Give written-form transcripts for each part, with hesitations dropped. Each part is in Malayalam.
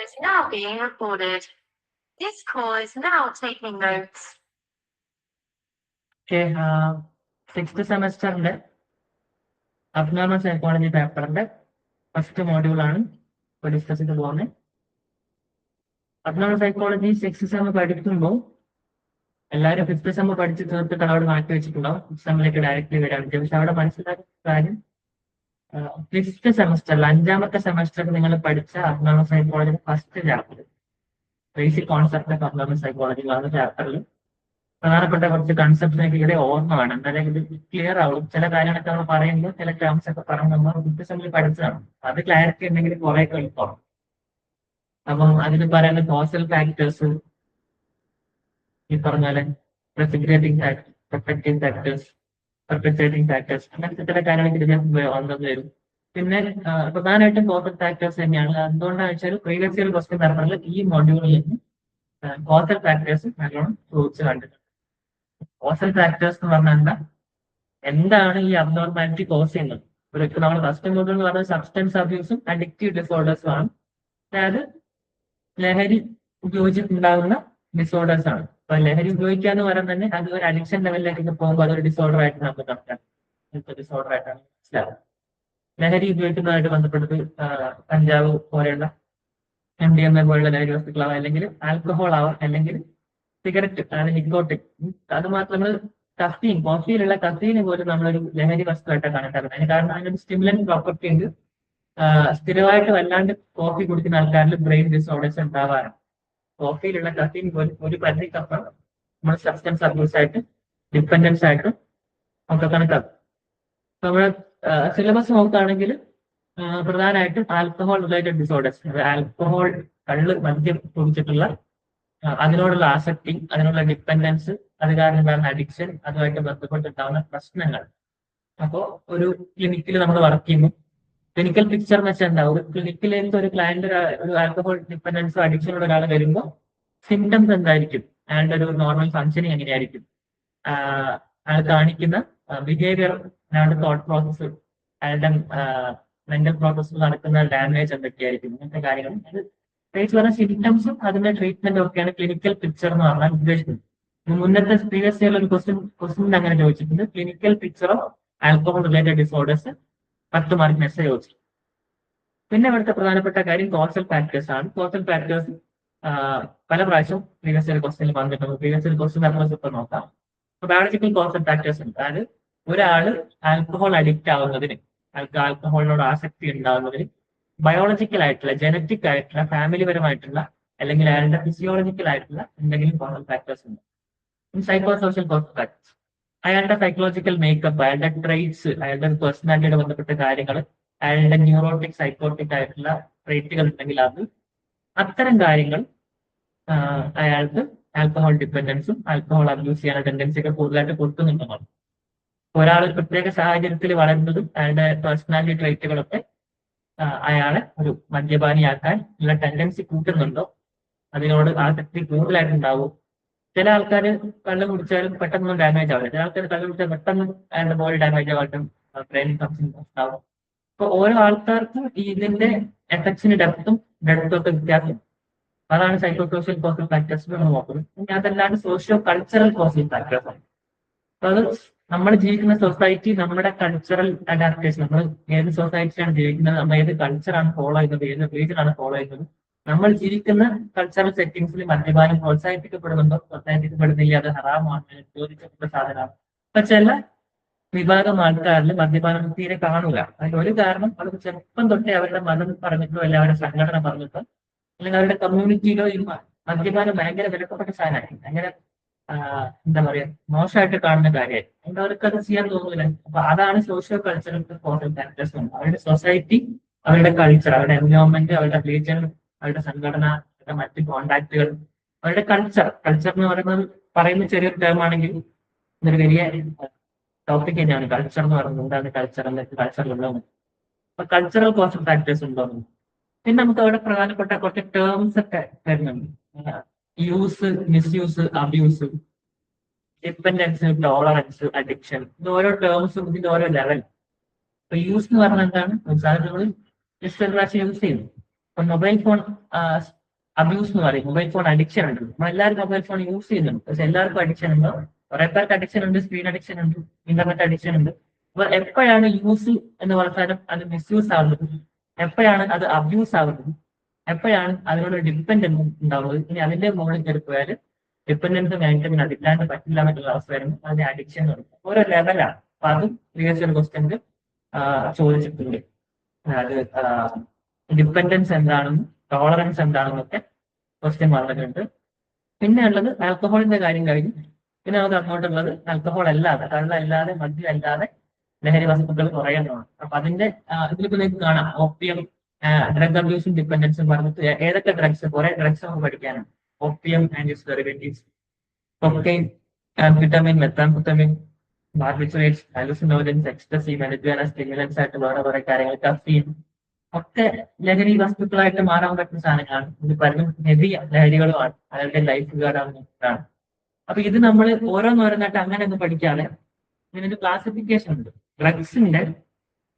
is now being recorded. This call is now taking notes. Okay, sixth സെമസ്റ്ററിന്റെ അബ്നോർമൽ സൈക്കോളജി പേപ്പറിന്റെ ഫസ്റ്റ് മോഡ്യൂളാണ് ഇപ്പോൾ ഡിസ്കസ് ചെയ്ത് പോകുന്നത്. അബ്നോർമൽ സൈക്കോളജി സിക്സ്ത് സെം പഠിക്കുമ്പോൾ എല്ലാവരും ഫിഫ്ത്ത് സെം പഠിച്ച് തീർത്തിട്ട് അവിടെ മാറ്റി വെച്ചിട്ടുണ്ടാവും. ഫിഫ്ത്ത് സെമ്മിലേക്ക് ഡയറക്റ്റ്ലി വരാൻ പറ്റും. പക്ഷെ അവിടെ മനസ്സിലാക്കിയ കാര്യം ഫിഫ്ത്ത് സെമസ്റ്ററിൽ 5ാമത്തെ സെമസ്റ്ററിൽ നിങ്ങൾ പഠിച്ച abnormal psychology first chapter basic concept of abnormal psychology എന്ന ചാപ്റ്ററിൽ പ്രധാനപ്പെട്ട കുറച്ച് കൺസെപ്റ്റിനൊക്കെ ഇവിടെ ഓർമ്മ വേണം. എന്നാലും ഇത് ക്ലിയർ ആവും. ചില കാര്യങ്ങളൊക്കെ നമ്മൾ പറയുമ്പോൾ ചില ടേംസ് ഒക്കെ പറഞ്ഞ് നമ്മൾ ഫിഫ്ത്ത് സെമ്മിൽ പഠിച്ചതാണ്. അത് ക്ലാരിറ്റി ഉണ്ടെങ്കിൽ കുറെ എളുപ്പമാണ്. അപ്പം അതിന് പറയുന്ന കോസൽ ഫാക്ടേഴ്സ്, ഈ പറഞ്ഞ പോലെ പ്രസിപ്പിറ്റേറ്റിംഗ് ഫാക്ടേഴ്സ്, പെർപെട്രേറ്റിംഗ് ഫാക്ടേഴ്സ്, അങ്ങനത്തെ ചില കാര്യങ്ങളൊക്കെ ഇതിന് വന്നു വരും. പിന്നെ പ്രധാനമായിട്ടും കോസൽ ഫാക്ടേഴ്സ് തന്നെയാണ്. എന്തുകൊണ്ടാണെന്ന് വെച്ചാൽ പ്രീവിയസ് ഇയർ ക്വസ്റ്റ്യൻ പറഞ്ഞാൽ ഈ മൊഡ്യൂളിൽ കോസൽ ഫാക്ടേഴ്സ് നല്ലോണം ചോദിച്ച് കണ്ടിട്ടുണ്ട്. കോസൽ ഫാക്ടേഴ്സ് എന്ന് പറഞ്ഞാൽ എന്താണ് ഈ അബ്നോർമാലിറ്റി കോസ് ചെയ്യുന്നത്? ഇപ്പൊ നമ്മൾ ഫസ്റ്റ് മൊഡ്യൂൾ എന്ന് പറഞ്ഞാൽ സബ്സ്റ്റൻസ് അബ്യൂസും അഡിക്റ്റീവ് ഡിസോർഡേഴ്സും ആണ്. അതായത് ലഹരി ഉപയോഗിച്ചിട്ടുണ്ടാകുന്ന ഡിസോർഡേഴ്സ് ആണ്. അപ്പൊ ലഹരി ഉപയോഗിക്കുക എന്ന് പറയുന്നത് തന്നെ അത് ഒരു അഡിക്ഷൻ ലെവലിലേക്ക് പോകുമ്പോൾ അതൊരു ഡിസോർഡർ ആയിട്ട് നമുക്ക് കണക്കാക്കാം. ഡിസോർഡർ ആയിട്ടാണ് മനസ്സിലാവുക. ലഹരി ഉപയോഗിക്കുന്നതായിട്ട് ബന്ധപ്പെട്ട് കഞ്ചാവ് പോലെയുള്ള MDMA പോലുള്ള ലഹരി വസ്തുക്കളാവാം, അല്ലെങ്കിൽ ആൽക്കഹോൾ ആവാം, അല്ലെങ്കിൽ സിഗരറ്റ്, അതായത് നിക്കോട്ടിൻ. അത് മാത്രം നമ്മൾ കഫീൻ, കോഫിയിലുള്ള കഫീന് പോലും നമ്മളൊരു ലഹരി വസ്തുവായിട്ടാണ് കണക്കാക്കുന്നത്. അതിന് കാരണം അതിനൊരു സ്റ്റിമുലന്റ് പ്രോപ്പർട്ടി ഉണ്ട്. സ്ഥിരമായിട്ട് വല്ലാണ്ട് കോഫി കുടിക്കുന്ന ആൾക്കാരിൽ ബ്രെയിൻ ഡിസോർഡേഴ്സ് ഉണ്ടാവാറുണ്ട്. കോഫിയിലുള്ള കഫീൻ പോലും ഒരു പരിധിക്കപ്പുറം നമ്മൾ സബ്സ്റ്റൻസ് അബ്യൂസ് ആയിട്ട് ഡിപ്പെൻഡൻസ് ആയിട്ടും ഒക്കെ കണക്കാക്കും. നമ്മുടെ സിലബസ് നോക്കുകയാണെങ്കിൽ പ്രധാനമായിട്ടും ആൽക്കഹോൾ റിലേറ്റഡ് ഡിസോർഡേഴ്സ്, ആൽക്കഹോൾ, കള്ള്, മദ്യം കുടിച്ചിട്ടുള്ള അതിനോടുള്ള ആസക്തി, അതിനുള്ള ഡിപ്പെൻഡൻസ്, അത് കാരണം ഉണ്ടാകുന്ന അഡിക്ഷൻ, അതുമായിട്ട് ബന്ധപ്പെട്ടുണ്ടാകുന്ന പ്രശ്നങ്ങൾ. അപ്പോൾ ഒരു ക്ലിനിക്കിൽ നമ്മൾ വർക്ക് ചെയ്യുമ്പോൾ ക്ലിനിക്കൽ പിക്ചർ എന്ന് വെച്ചാൽ ഉണ്ടാവും. ഒരു ക്ലിനിക്കിലേക്ക് ഒരു ക്ലയന്റ് ഒരു ആൽക്കഹോൾ ഡിപ്പെൻഡൻസോ അഡിക്ഷനുള്ള ഒരാൾ വരുമ്പോൾ സിംറ്റംസ് എന്തായിരിക്കും, അയാളുടെ ഒരു നോർമൽ ഫങ്ഷനിങ് എങ്ങനെയായിരിക്കും, അയാൾ കാണിക്കുന്ന ബിഹേവിയർ, അയാളുടെ തോട്ട് പ്രോസസ്സ്, അയാളുടെ മെന്റൽ പ്രോസസ്സിൽ നടക്കുന്ന ഡാമേജ് എന്തൊക്കെയായിരിക്കും, ഇങ്ങനത്തെ കാര്യങ്ങൾ. അത് പ്രത്യേകിച്ച് പറഞ്ഞ സിംറ്റംസും അതിന്റെ ട്രീറ്റ്മെന്റും ഒക്കെയാണ് ക്ലിനിക്കൽ പിക്ചർ എന്ന് പറഞ്ഞാൽ ഉദ്ദേശിക്കുന്നത്. മുന്നത്തെ പ്രീവിയസ് ഇയറിൽ ഒരു ക്വസ്റ്റ്യൻ അങ്ങനെ ചോദിച്ചിട്ടുണ്ട്, clinical picture of alcohol related disorders 10 mark message ചോദിച്ചു. പിന്നെ ഇവിടുത്തെ പ്രധാനപ്പെട്ട കാര്യം കോസൽ ഫാക്ടേഴ്സ് ആണ്. കോസൽ ഫാക്ടേഴ്സ് പല പ്രാവശ്യം പ്രീവിയസ് ഇയർ ക്വസ്റ്റ്യനിൽ വന്നിട്ടുണ്ട്. പ്രീവിയസ് ഇയർ ക്വസ്റ്റ്യൻ നമുക്ക് ഇപ്പൊ നോക്കാം. ബയോളജിക്കൽ കോസൽ ഫാക്ടേഴ്സ് ഉണ്ട്. അതായത് ഒരാള് ആൽക്കഹോൾ അഡിക്റ്റ് ആവുന്നതിന്, ആൽക്കഹോളിനോട് ആസക്തി ഉണ്ടാകുന്നതിന് ബയോളജിക്കൽ ആയിട്ടുള്ള, ജനറ്റിക് ആയിട്ടുള്ള, ഫാമിലി പരമായിട്ടുള്ള, അല്ലെങ്കിൽ അയാളുടെ ഫിസിയോളജിക്കൽ ആയിട്ടുള്ള എന്തെങ്കിലും കോസൽ ഫാക്ടേഴ്സ് ഉണ്ട്. സൈക്കോ സോഷ്യൽ കോസൽ ഫാക്ടേഴ്സ്, അയാളുടെ സൈക്കോളജിക്കൽ മേക്കപ്പ്, അയാളുടെ ട്രേറ്റ്സ്, അയാളുടെ പേഴ്സണാലിറ്റിയുടെ ബന്ധപ്പെട്ട കാര്യങ്ങൾ, അയാളുടെ ന്യൂറോട്ടിക്, സൈക്കോട്ടിക് ആയിട്ടുള്ള ട്രേറ്റുകൾ ഉണ്ടെങ്കിൽ അത്തരം കാര്യങ്ങൾ അയാൾക്ക് ആൽക്കഹോൾ ഡിപ്പെൻഡൻസും ആൽക്കഹോൾ അബ്യൂസ് ചെയ്യാനുള്ള ടെൻഡൻസി ഒക്കെ കൂടുതലായിട്ട് കൊടുക്കുന്നുണ്ടെന്നാണ്. ഒരാൾ ഒരു പ്രത്യേക സാഹചര്യത്തിൽ വളരുന്നതും അയാളുടെ പേഴ്സണാലിറ്റി ട്രേറ്റുകളൊക്കെ അയാളെ ഒരു മദ്യപാനിയാക്കാൻ ഉള്ള ടെൻഡൻസി കൂട്ടുന്നുണ്ടോ, അതിനോട് ആസക്തി കൂടുതലായിട്ടുണ്ടാവും. ചില ആൾക്കാർ കള്ള് കുടിച്ചാലും പെട്ടെന്നൊന്നും ഡാമേജ് ആവില്ല. ചില ആൾക്കാർ കള്ള് കുടിച്ചാൽ പെട്ടെന്ന് അയാളുടെ ബോഡി ഡാമേജ് ആവാട്ടും ബ്രെയിൻ ഫങ്ഷൻ ഉണ്ടാവും. അപ്പൊ ഓരോ ആൾക്കാർക്കും ഇതിന്റെ എഫക്ട്സിന് ഡെപ്തും ഒക്കെ വ്യത്യാസം. അതാണ് സൈക്കോ സോഷ്യൽ കോസൽ ഫാക്ടേഴ്സ് നമ്മൾ നോക്കുന്നത്. ഇനി അതല്ലാണ്ട് സോഷ്യോ കൾച്ചറൽ കോസൽ ഫാക്ടേഴ്സ് ആണ്. അപ്പൊ അത് നമ്മൾ ജീവിക്കുന്ന സൊസൈറ്റി, നമ്മുടെ കൾച്ചറൽ അഡാപ്റ്റേഷൻ, നമ്മൾ ഏത് സൊസൈറ്റിയാണ് ജീവിക്കുന്നത്, നമ്മൾ ഏത് കൾച്ചറാണ് ഫോളോ ചെയ്യുന്നത്, ഏത് റിലീജിയനാണ് ഫോളോ ചെയ്യുന്നത്, നമ്മൾ ജീവിക്കുന്ന കൾച്ചറൽ സെറ്റിംഗ്സിൽ മദ്യപാനം പ്രോത്സാഹിപ്പിക്കപ്പെടുന്നുണ്ടോ, പ്രോത്സാഹിപ്പിക്കപ്പെടുന്നില്ല, അത് ഹറാമാണ്, ചോദിക്കപ്പെട്ട സാധനമാണ്. അപ്പൊ ചില വിഭാഗം ആൾക്കാരിൽ മദ്യപാനം തീരെ കാണൂല. അതിന് ഒരു കാരണം അവർ ചെറുപ്പം തൊട്ടേ അവരുടെ മതം പറഞ്ഞിട്ടോ, അല്ലെങ്കിൽ അവരുടെ സംഘടന പറഞ്ഞിട്ടോ, അല്ലെങ്കിൽ അവരുടെ കമ്മ്യൂണിറ്റിയിലോ ഈ മദ്യപാനം ഭയങ്കര വിലക്കപ്പെട്ട സാധനമായി, ഭയങ്കര എന്താ പറയാ, മോശമായിട്ട് കാണുന്ന കാര്യമായി. അതുകൊണ്ട് അവർക്ക് അത് ചെയ്യാൻ തോന്നില്ല. അപ്പൊ അതാണ് സോഷ്യോ കൾച്ചറൽ കോസൽ ഫാക്ടേഴ്സ്. അവരുടെ സൊസൈറ്റി, അവരുടെ കൾച്ചർ, അവരുടെ എൻവയോൺമെന്റ്, അവരുടെ റിലീജിയൻ, അവരുടെ സംഘടന, അവരുടെ മറ്റ് കോണ്ടാക്റ്റുകൾ, അവരുടെ കൾച്ചർ എന്ന് പറയുന്ന ചെറിയൊരു ടേമാണെങ്കിൽ ഇതൊരു വലിയ ടോപ്പിക് തന്നെയാണ്. കൾച്ചർ എന്ന് പറയുന്നത് എന്താണ്, കൾച്ചറിലുള്ളത്. അപ്പൊ കൾച്ചറൽ കോസൽ ഫാക്ടേഴ്സ് ഉണ്ടോ. പിന്നെ നമുക്ക് അവിടെ പ്രധാനപ്പെട്ട കുറച്ച് ടേംസ് ഒക്കെ വരുന്നുണ്ട്. Use, misuse, abuse, dependence, tolerance, addiction. ഇത് ഓരോ ടേംസും ഇതിന്റെ ഓരോ ലെവൽ. ഇപ്പൊ യൂസ് എന്ന് പറഞ്ഞാൽ എന്താണ്, സാധനങ്ങൾ ജസ്റ്റ് ഒരു പ്രാവശ്യം യൂസ് ചെയ്യുന്നു. മൊബൈൽ ഫോൺ അബ്യൂസ് എന്ന് പറയും, മൊബൈൽ ഫോൺ അഡിക്ഷൻ ഉണ്ട്. നമ്മളെല്ലാവരും മൊബൈൽ ഫോൺ യൂസ് ചെയ്യുന്നുണ്ട്, പക്ഷെ എല്ലാവർക്കും അഡിക്ഷൻ ഉണ്ട്. കുറെ പേർക്ക് അഡിക്ഷൻ ഉണ്ട്, സ്ക്രീൻ അഡിക്ഷൻ ഉണ്ട്, ഇന്റർനെറ്റ് അഡിക്ഷൻ ഉണ്ട്. അപ്പൊ എപ്പോഴാണ് യൂസ് എന്ന് പറഞ്ഞാലും അത് മിസ്യൂസ് ആവുന്നത്, എപ്പോഴാണ് അത് അബ്യൂസ് ആവുന്നത്, എപ്പോഴാണ് അതിനോട് ഡിപ്പെൻഡൻസ് ഉണ്ടാവുന്നത്, ഇനി അതിന്റെ മുകളിൽ കയറി പോയാൽ ഡിപ്പെൻഡൻസ് കഴിഞ്ഞിട്ട് പിന്നെ അതില്ലാണ്ട് പറ്റില്ല എന്നുള്ള അവസ്ഥ വരുമ്പോൾ അതിന്റെ അഡിക്ഷൻ എന്ന് പറയും. ഓരോ ലെവലാണ്. അപ്പൊ അതും പ്രീവിയസ് ഇയർ ക്വസ്റ്റ്യൻസ് ചോദിച്ചിട്ടുണ്ട്. അത് ഡിപ്പെൻഡൻസ് എന്താണെന്നും ടോളറൻസ് എന്താണെന്നൊക്കെ ക്വസ്റ്റ്യൻ വന്നിട്ടുണ്ട്. പിന്നെ ഉള്ളത് ആൽക്കഹോളിന്റെ കാര്യം കഴിഞ്ഞു. പിന്നെ നമുക്ക് അങ്ങോട്ടുള്ളത് ആൽക്കഹോൾ അല്ലാതെ, കള്ളല്ലാതെ, മദ്യം അല്ലാതെ ലഹരി വസ്തുക്കൾ കുറയുന്നതാണ്. അപ്പൊ അതിന്റെ ഇതിലിപ്പോ നിങ്ങൾക്ക് കാണാം, ഓപ്പിയം, ഡ്രഗ് അബ്യൂസും ഡിപ്പെൻഡൻസും പറഞ്ഞിട്ട് ഏതൊക്കെ ഡ്രഗ്സ്, കുറെ ഡ്രഗ്സ് നമുക്ക് പഠിക്കാനാണ്. Opium and its derivatives, cocaine, amphetamine, methamphetamine, barbiturates, hallucinogens, ecstasy, മെഡിറ്റേറിയൻ സ്റ്റിമുലൻസ് ആയിട്ട് വേറെ കുറെ കാര്യങ്ങൾ, കഫീൻ ഒക്കെ ലഹരി വസ്തുക്കളായിട്ട് മാറാൻ പറ്റുന്ന സാധനങ്ങളാണ്. ഇത് പലരും ഹെവി ലഹരികളുമാണ്, അവരുടെ ലൈഫ് ഗാർഡാണ്. അപ്പൊ ഇത് നമ്മൾ ഓരോന്നോരോന്നായിട്ട് അങ്ങനെ ഒന്നും പഠിക്കാതെ ഇതിനൊരു ക്ലാസിഫിക്കേഷൻ ഉണ്ട്. ഡ്രഗ്സിന്റെ